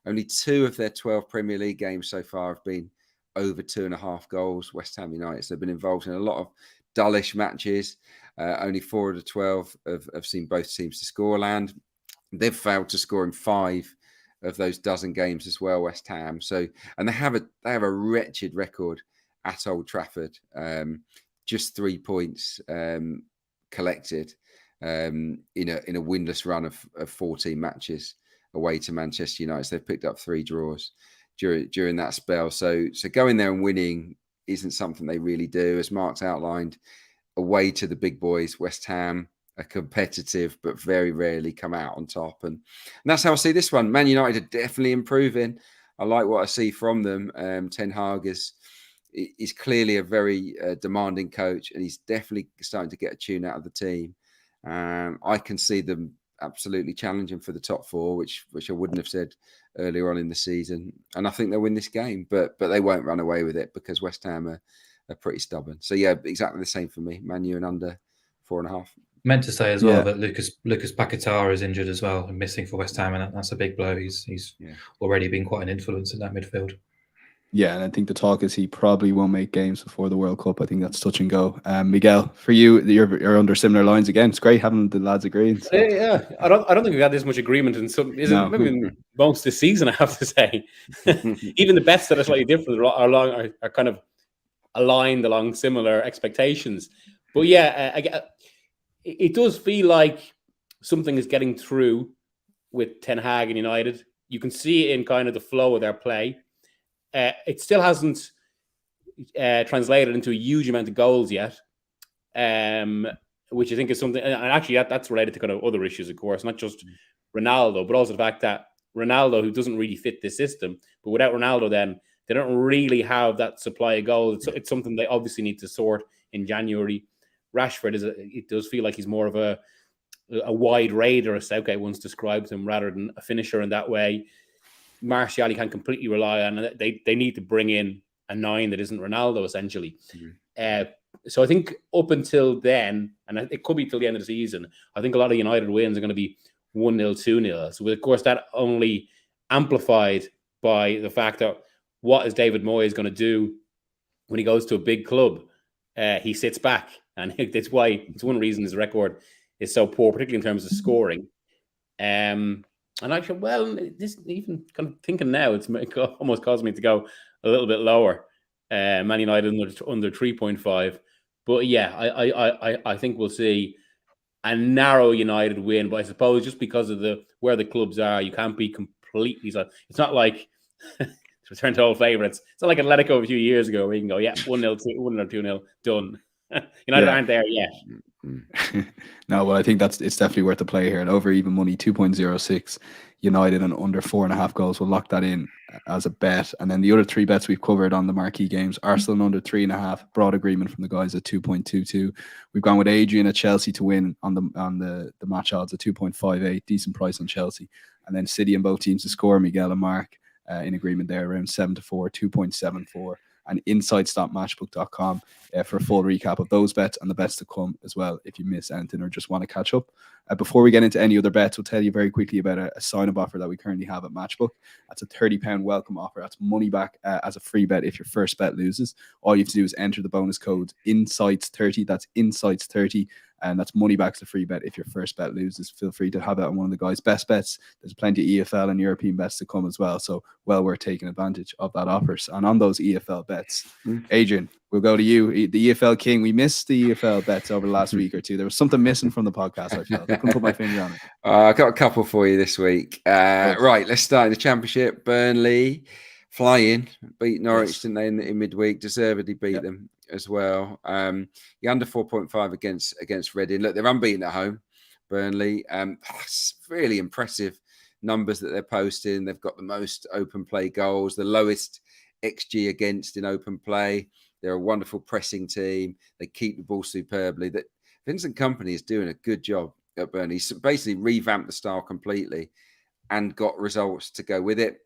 only 2 of their 12 Premier League games so far have been over 2.5 goals. West Ham United, so they've been involved in a lot of dullish matches. Only 4 of the 12 have seen both teams to score land. They've failed to score in 5 of those dozen games as well, West Ham. So, and they have a wretched record at Old Trafford. Just 3 points collected in a winless run of 14 matches away to Manchester United. So they've picked up 3 draws during that spell. So going there and winning isn't something they really do. As Mark's outlined, away to the big boys, West Ham are competitive, but very rarely come out on top. And that's how I see this one. Man United are definitely improving. I like what I see from them. Ten Hag is clearly a very demanding coach, and he's definitely starting to get a tune out of the team. I can see them absolutely challenging for the top 4, which I wouldn't have said earlier on in the season. And I think they'll win this game, but they won't run away with it because West Ham are pretty stubborn. So yeah, exactly the same for me. Man U and under 4.5. Meant to say as well that Lucas Paquetá is injured as well and missing for West Ham, and that's a big blow. He's already been quite an influence in that midfield. Yeah, and I think the talk is he probably won't make games before the World Cup. I think that's touch and go. Miguel, for you, you're under similar lines again. It's great having the lads agreeing. So. Yeah, I don't think we've had this much agreement in some. Maybe in most of the season, I have to say. Even the bets that are slightly different are kind of aligned along similar expectations. But yeah, it does feel like something is getting through with Ten Hag and United. You can see it in kind of the flow of their play. It still hasn't translated into a huge amount of goals yet, which I think is something. And actually, that's related to kind of other issues, of course, not just Ronaldo, but also the fact that Ronaldo, who doesn't really fit this system, but without Ronaldo, then they don't really have that supply of goals. It's something they obviously need to sort in January. Rashford it does feel like he's more of a wide raider, as Southgate once described him, rather than a finisher in that way. Martial, you can't completely rely on. They need to bring in a 9 that isn't Ronaldo, essentially. Mm-hmm. So I think up until then, and it could be till the end of the season, I think a lot of United wins are going to be 1-0, 2-0. So of course that only amplified by the fact that what is David Moyes going to do when he goes to a big club? He sits back, and it's one reason his record is so poor, particularly in terms of scoring. And actually, this even kind of thinking now, it's almost caused me to go a little bit lower. Man United under 3.5, but yeah, I think we'll see a narrow United win. But I suppose just because of where the clubs are, you can't be completely. So it's not like to return to old favourites. It's not like Atletico a few years ago where you can go, 1-0, 1-0, 2-0, done. United aren't there yet. No, well, I think it's definitely worth the play here. And over even money, 2.06 United and under 4.5 goals. We'll lock that in as a bet. And then the other 3 bets we've covered on the marquee games: Arsenal under 3.5, broad agreement from the guys at 2.22. We've gone with Adrian at Chelsea to win on the match odds at 2.58, decent price on Chelsea. And then City and both teams to score, Miguel and Mark in agreement there around 7-4, 2.74. And insightstopmatchbook.com for a full recap of those bets and the bets to come as well if you miss anything or just want to catch up. Before we get into any other bets, we'll tell you very quickly about a sign-up offer that we currently have at Matchbook. That's a £30 welcome offer. That's money back as a free bet if your first bet loses. All you have to do is enter the bonus code INSIGHTS30. That's INSIGHTS30. And that's money back to free bet if your first bet loses. Feel free to have that on one of the guys' best bets. There's plenty of EFL and European bets to come as well. So well worth taking advantage of that offers. And on those EFL bets, Adrian, we'll go to you. The EFL king. We missed the EFL bets over the last week or two. There was something missing from the podcast, I felt. I couldn't put my finger on it. I got a couple for you this week. Right, let's start in the Championship. Burnley flying, beat Norwich, didn't they, in midweek? Deservedly beat them as well. You're under 4.5 against Reading. Look, they're unbeaten at home, Burnley. It's really impressive numbers that they're posting. They've got the most open play goals, the lowest XG against in open play. They're a wonderful pressing team. They keep the ball superbly. That Vincent Kompany is doing a good job at Burnley. He's basically revamped the style completely and got results to go with it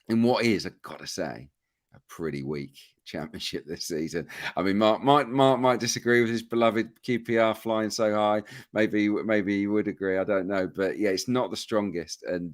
in what is, I've got to say, a pretty weak Championship this season. I mean, Mark might disagree with his beloved QPR flying so high. Maybe he would agree. I don't know, but yeah, it's not the strongest. And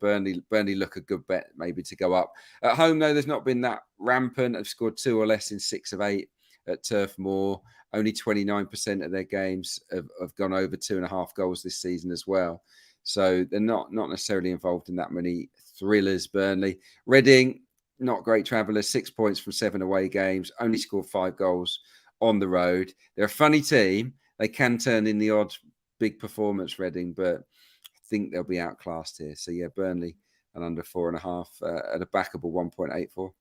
Burnley look a good bet maybe to go up. At home though, there's not been that rampant. They've scored 2 or less in 6 of 8 at Turf Moor. Only 29% of their games have gone over 2.5 goals this season as well. So they're not necessarily involved in that many thrillers. Burnley. Reading, not great travellers, 6 points from 7 away games, only scored 5 goals on the road. They're a funny team. They can turn in the odd big performance, Reading, but I think they'll be outclassed here. So yeah, Burnley and under 4.5 at a backable 1.84.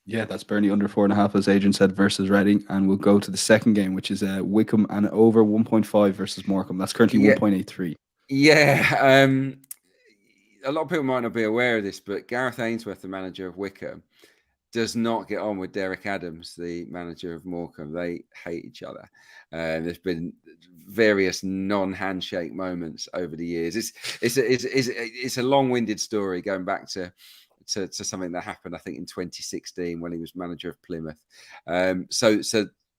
Yeah, that's Burnley under 4.5, as Adrian said, versus Reading. And we'll go to the second game, which is Wickham and over 1.5 versus Morecambe. That's currently 1.83. Yeah. A lot of people might not be aware of this, but Gareth Ainsworth, the manager of Wickham, does not get on with Derek Adams, the manager of Morecambe. They hate each other. There's been various non-handshake moments over the years. It's a long-winded story going back to something that happened, I think, in 2016 when he was manager of Plymouth. So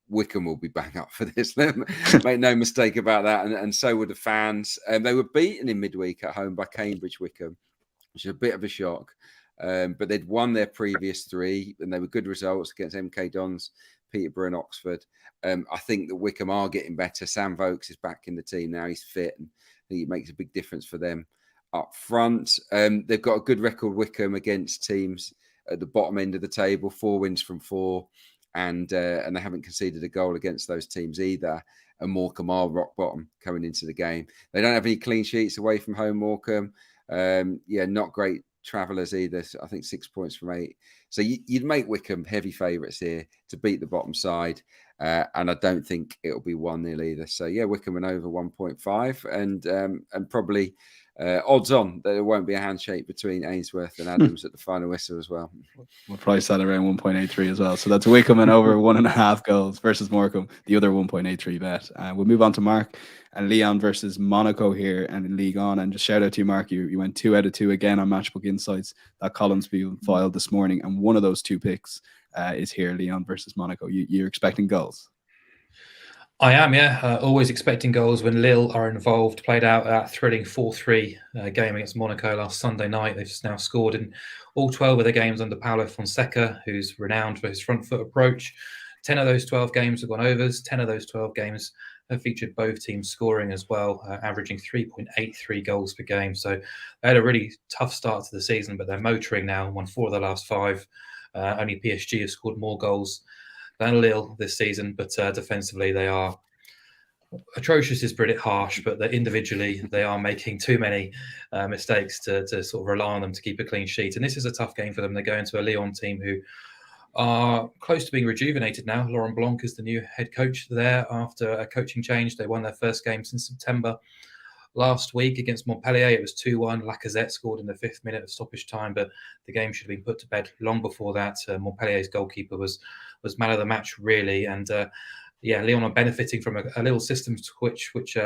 Wickham will be bang up for this. Make no mistake about that. And so were the fans. They were beaten in midweek at home by Cambridge Wickham, which is a bit of a shock. But they'd won their previous 3, and they were good results against MK Dons, Peterborough and Oxford. I think that Wickham are getting better. Sam Vokes is back in the team now. He's fit, and I think it makes a big difference for them up front. They've got a good record, Wickham, against teams at the bottom end of the table, 4 wins from 4, and they haven't conceded a goal against those teams either. And Morecambe are rock bottom coming into the game. They don't have any clean sheets away from home, Morecambe. Not great travellers either. So I think 6 points from 8. So you'd make Wickham heavy favourites here to beat the bottom side. And I don't think it'll be 1-0 either. So yeah, Wickham and over 1.5, and probably odds on that there won't be a handshake between Ainsworth and Adams at the final whistle as well. We'll price that around 1.83 as well. So that's Wickham and over 1.5 goals versus Morecambe, the other 1.83 bet. We'll move on to Mark and Leon versus Monaco here and in League On. And just shout out to you, Mark. You went 2 out of 2 again on Matchbook Insights. That column's been filed this morning, and one of those 2 picks is here, Leon versus Monaco. You're expecting goals? I am, yeah. Always expecting goals when Lille are involved. Played out that thrilling 4-3 game against Monaco last Sunday night. They've now scored in all 12 of their games under Paulo Fonseca, who's renowned for his front foot approach. 10 of those 12 games have gone overs. 10 of those 12 games have featured both teams scoring as well, averaging 3.83 goals per game. So they had a really tough start to the season, but they're motoring now, won 4 of the last 5. Only PSG have scored more goals than Lille this season, but defensively they are atrocious is pretty harsh, but individually they are making too many mistakes to sort of rely on them to keep a clean sheet. And this is a tough game for them. They're going to a Lyon team who are close to being rejuvenated now. Laurent Blanc is the new head coach there after a coaching change. They won their first game since September last week against Montpellier. It was 2-1. Lacazette scored in the 5th minute of stoppage time, but the game should have been put to bed long before that. Montpellier's goalkeeper was man of the match, really. And Lyon are benefiting from a little system switch which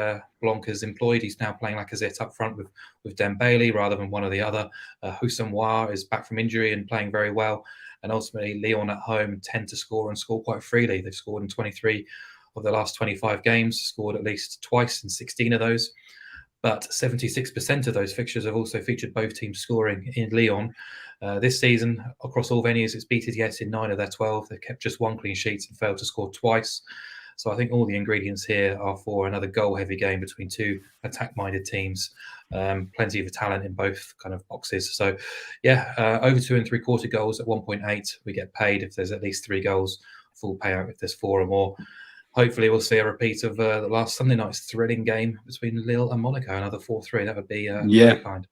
Blanc has employed. He's now playing Lacazette up front with Dembele rather than one or the other. Houssem War is back from injury and playing very well. And ultimately, Lyon at home tend to score and score quite freely. They've scored in 23 of the last 25 games, scored at least twice in 16 of those. But 76% of those fixtures have also featured both teams scoring in Lyon. This season, across all venues, it's beaten yes in 9 of their 12. They've kept just 1 clean sheet and failed to score twice. So I think all the ingredients here are for another goal-heavy game between 2 attack-minded teams. Plenty of talent in both kind of boxes. So, over 2 3/4 goals at 1.8. We get paid if there's at least 3 goals. Full payout if there's 4 or more. Hopefully, we'll see a repeat of the last Sunday night's thrilling game between Lille and Monaco. Another 4-3. That would be very kind.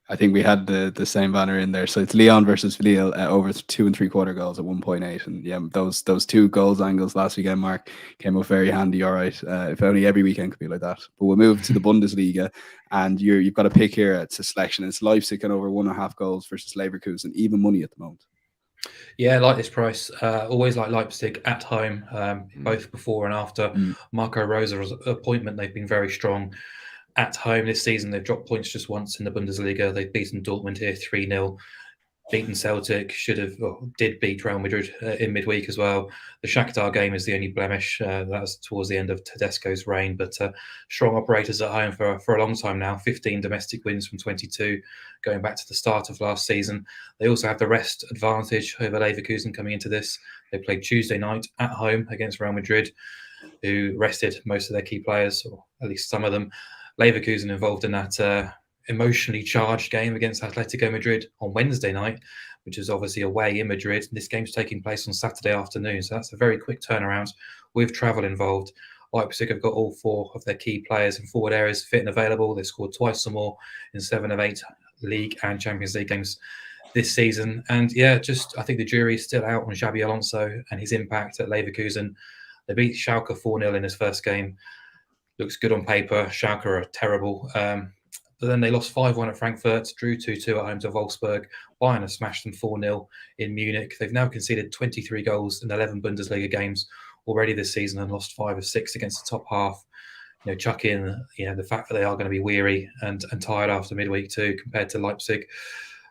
I think we had the same banner in there. So it's Lyon versus Lille over 2 3/4 goals at 1.8. And yeah, those 2 goals angles last weekend, Mark, came up very handy. All right. If only every weekend could be like that. But we'll move to the Bundesliga, and you've got a pick here. It's a selection. It's Leipzig and over 1.5 goals versus Leverkusen, even money at the moment. Yeah, I like this price. Always like Leipzig at home, both before and after Marco Rosa's appointment. They've been very strong at home this season. They've dropped points just once in the Bundesliga. They've beaten Dortmund here 3-0. beaten Celtic, did beat Real Madrid in midweek as well. The Shakhtar game is the only blemish. That was towards the end of Tedesco's reign, but strong operators at home for a long time now. 15 domestic wins from 22, going back to the start of last season. They also have the rest advantage over Leverkusen coming into this. They played Tuesday night at home against Real Madrid, who rested most of their key players, or at least some of them. Leverkusen involved in that emotionally charged game against Atletico Madrid on Wednesday night, which is obviously away in Madrid. This game's taking place on Saturday afternoon, so that's a very quick turnaround with travel involved. Leipzig have got all 4 of their key players in forward areas fit and available. They've scored twice or more in 7 of 8 League and Champions League games this season. And I think the jury is still out on Xabi Alonso and his impact at Leverkusen. They beat Schalke 4-0 in his first game. Looks good on paper. Schalke are terrible. But then they lost 5-1 at Frankfurt, drew 2-2 at home to Wolfsburg. Bayern have smashed them 4-0 in Munich. They've now conceded 23 goals in 11 Bundesliga games already this season and lost 5 of 6 against the top half. Chuck in the fact that they are going to be weary and tired after midweek too, compared to Leipzig.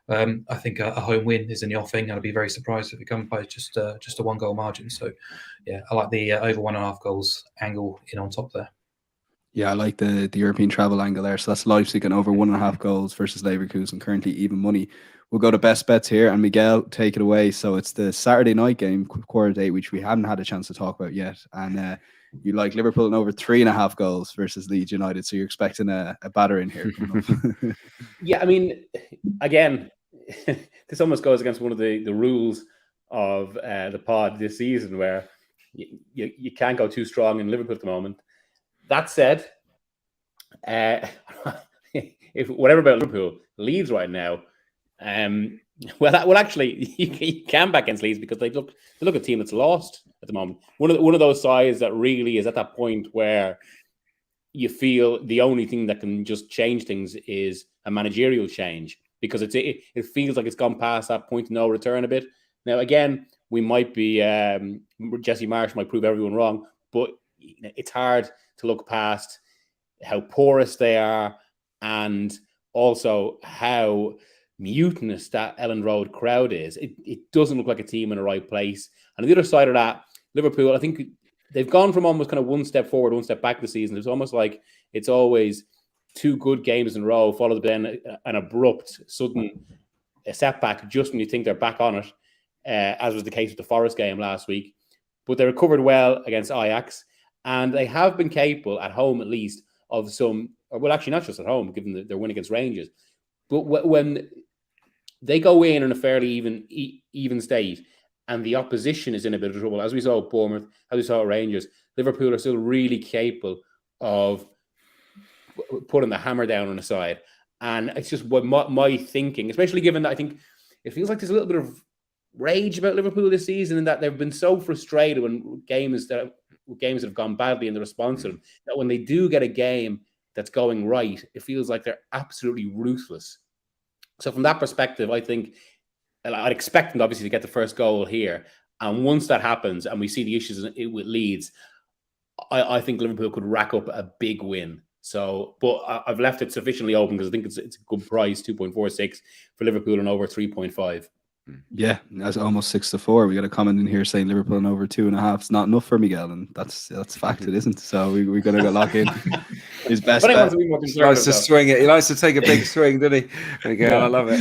I think a home win is in the offing. I'd be very surprised if it comes by just a 1-goal margin. So, I like the over 1.5 goals angle in on top there. Yeah, I like the European travel angle there. So that's Leipzig and over 1.5 goals versus Leverkusen, currently even money. We'll go to best bets here, and Miguel, take it away. So it's the Saturday night game, quarter to 8, which we haven't had a chance to talk about yet. And you like Liverpool and over 3.5 goals versus Leeds United. So you're expecting a batter in here. Yeah, I mean, again, this almost goes against one of the rules of the pod this season, where you can't go too strong in Liverpool at the moment. That said, if whatever about Liverpool, Leeds right now, actually, you can back against Leeds because they look a team that's lost at the moment. One of those sides that really is at that point where you feel the only thing that can just change things is a managerial change, because it feels like it's gone past that point of no return a bit. Now, again, we might be Jesse Marsh might prove everyone wrong, but it's hard to look past how porous they are and also how mutinous that Ellen Road crowd is. It doesn't look like a team in the right place. And on the other side of that, Liverpool, I think they've gone from almost kind of one step forward, one step back this season. It's almost like it's always 2 good games in a row, followed by then an abrupt, sudden setback just when you think they're back on it, as was the case with the Forest game last week. But they recovered well against Ajax. And they have been capable, at home at least, of some, well, actually not just at home, given their win against Rangers, but when they go in a fairly even state and the opposition is in a bit of trouble, as we saw at Bournemouth, as we saw at Rangers, Liverpool are still really capable of putting the hammer down on the side. And it's just what my thinking, especially given that I think it feels like there's a little bit of rage about Liverpool this season, and that they've been so frustrated when games that have gone badly in the response to them, that when they do get a game that's going right, it feels like they're absolutely ruthless. So from that perspective, I think I'd expect them obviously to get the first goal here. And once that happens and we see the issues with Leeds, I think Liverpool could rack up a big win. So, but I've left it sufficiently open because I think it's a good price, 2.46 for Liverpool and over 3.5. Yeah, that's almost 6-4. We got a comment in here saying Liverpool and over 2.5. It's not enough for Miguel, and that's fact. It isn't. So we got to lock in his best bet. He likes to swing it. He likes to take a big swing, doesn't he? Miguel, yeah. I love it.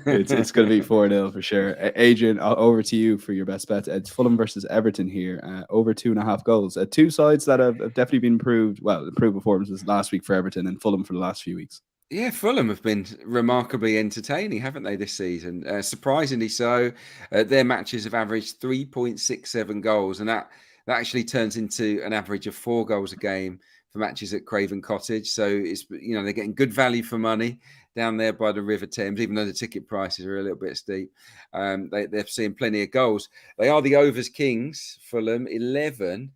It's going to be 4-0 for sure. Adrian, over to you for your best bet. It's Fulham versus Everton here. Over 2.5 goals. 2 sides that have definitely been improved performances last week for Everton, and Fulham for the last few weeks. Yeah, Fulham have been remarkably entertaining, haven't they, this season? Surprisingly so. Their matches have averaged 3.67 goals, and that actually turns into an average of 4 goals a game for matches at Craven Cottage. So it's they're getting good value for money down there by the River Thames, even though the ticket prices are a little bit steep. They're seeing plenty of goals. They are the overs kings, Fulham. 11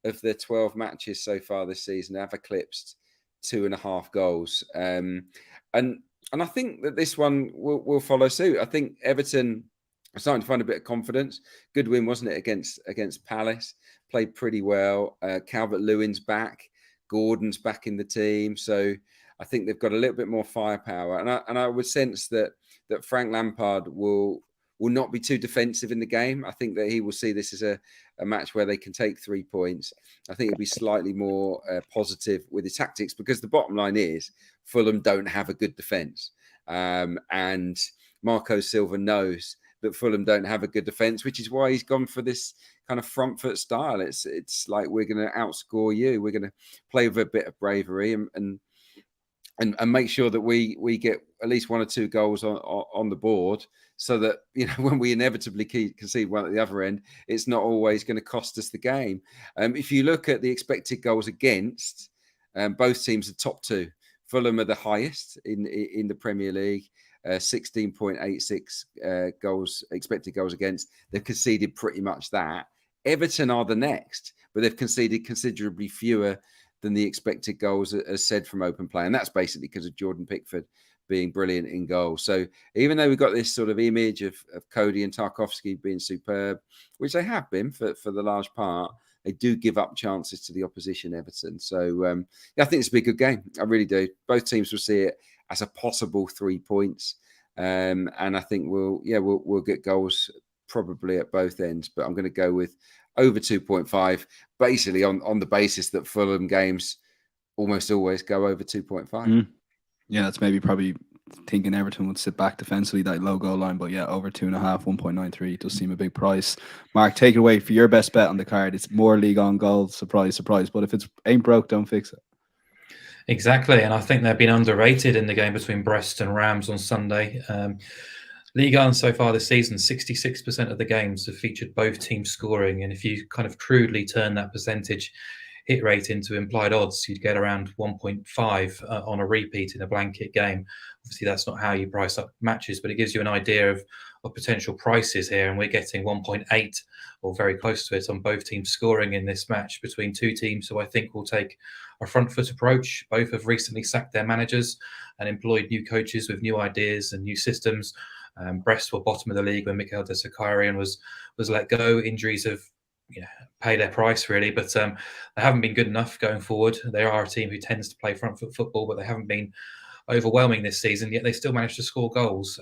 of their 12 matches so far this season have eclipsed 2.5 goals. And I think that this one will follow suit. I think Everton are starting to find a bit of confidence. Good win, wasn't it, against Palace? Played pretty well. Calvert-Lewin's back. Gordon's back in the team. So I think they've got a little bit more firepower, and I would sense that Frank Lampard will not be too defensive in the game. I think that he will see this as a match where they can take 3 points. I think he'll be slightly more positive with his tactics, because the bottom line is Fulham don't have a good defence, and Marco Silva knows that Fulham don't have a good defence, which is why he's gone for this kind of front foot style. It's like, we're going to outscore you. We're going to play with a bit of bravery and make sure that we get at least 1 or 2 goals on the board, so that, you know, when we inevitably concede one at the other end, it's not always going to cost us the game. If you look at the expected goals against, both teams are top 2. Fulham are the highest in the Premier League. 16.86 goals, expected goals against. They've conceded pretty much that. Everton are the next, but they've conceded considerably fewer than the expected goals as said from open play. And that's basically because of Jordan Pickford being brilliant in goal. So even though we've got this sort of image of Cody and Tarkowski being superb, which they have been for the large part, they do give up chances to the opposition, Everton. So I think it's a big good game. I really do. Both teams will see it as a possible 3 points. And I think we'll get goals probably at both ends, but I'm going to go with over 2.5, basically on the basis that Fulham games almost always go over 2.5. Yeah, that's probably thinking Everton would sit back defensively, that low goal line, but yeah, over 2.5, 1.93 does seem a big price. Mark, take it away for your best bet on the card. It's more league on goals, surprise, surprise, but if it ain't broke, don't fix it. Exactly, and I think they've been underrated in the game between Brest and Rams on Sunday. Ligue 1 so far this season, 66% of the games have featured both teams scoring, and if you kind of crudely turn that percentage hit rate into implied odds, you'd get around 1.5 on a repeat in a blanket game. Obviously, that's not how you price up matches, but it gives you an idea of potential prices here, and we're getting 1.8 or very close to it on both teams scoring in this match between two teams who I think will take a front foot approach. Both have recently sacked their managers and employed new coaches with new ideas and new systems. Brest were bottom of the league when Miguel was let go. Injuries have pay their price really, but they haven't been good enough going forward. They are a team who tends to play front foot football, but they haven't been overwhelming this season, yet they still managed to score goals.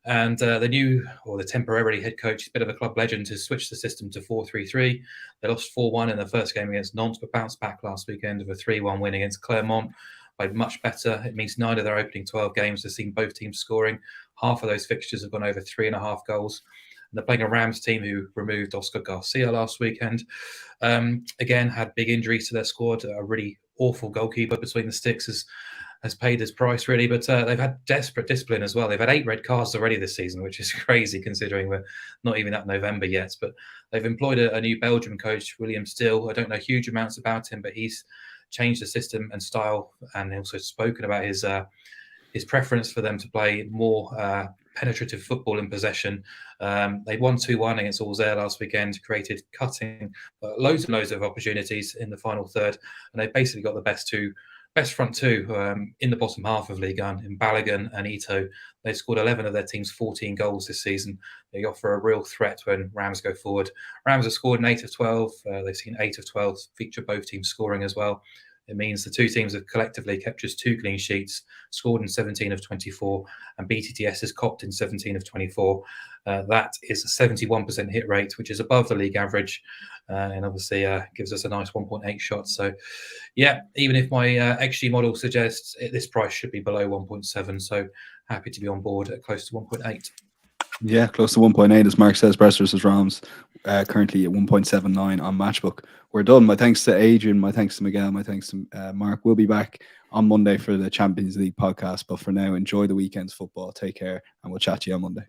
And the temporary head coach is a bit of a club legend, has switched the system to 4-3-3. They lost 4-1 in the first game against Nantes, but bounced back last weekend with a 3-1 win against Clermont. Played much better. It means 9 of their opening 12 games have seen both teams scoring. Half of those fixtures have gone over 3.5 goals. And they're playing a Rams team who removed Oscar Garcia last weekend. Again, had big injuries to their squad. A really awful goalkeeper between the sticks has paid his price, really. But they've had desperate discipline as well. They've had 8 red cards already this season, which is crazy considering we're not even at November yet. But they've employed a new Belgian coach, William Still. I don't know huge amounts about him, but he's changed the system and style, and also spoken about his preference for them to play more penetrative football in possession. They won 2-1 against Auxerre last weekend, created cutting loads and loads of opportunities in the final third, and they basically got the best front two in the bottom half of Ligue 1 in Balogun and Ito. They scored 11 of their team's 14 goals this season. They offer a real threat when Rams go forward. Rams have scored in 8 of 12. They've seen 8 of 12 feature both teams scoring as well. It means the two teams have collectively kept just 2 clean sheets, scored in 17 of 24, and BTTS has copped in 17 of 24. That is a 71% hit rate, which is above the league average, and obviously gives us a nice 1.8 shot. So, yeah, even if my XG model suggests this price should be below 1.7, so happy to be on board at close to 1.8. Yeah, close to 1.8, as Mark says. Brest versus Rams, currently at 1.79 on Matchbook. We're done. My thanks to Adrian, my thanks to Miguel, my thanks to Mark. We'll be back on Monday for the Champions League podcast. But for now, enjoy the weekend's football. Take care, and we'll chat to you on Monday.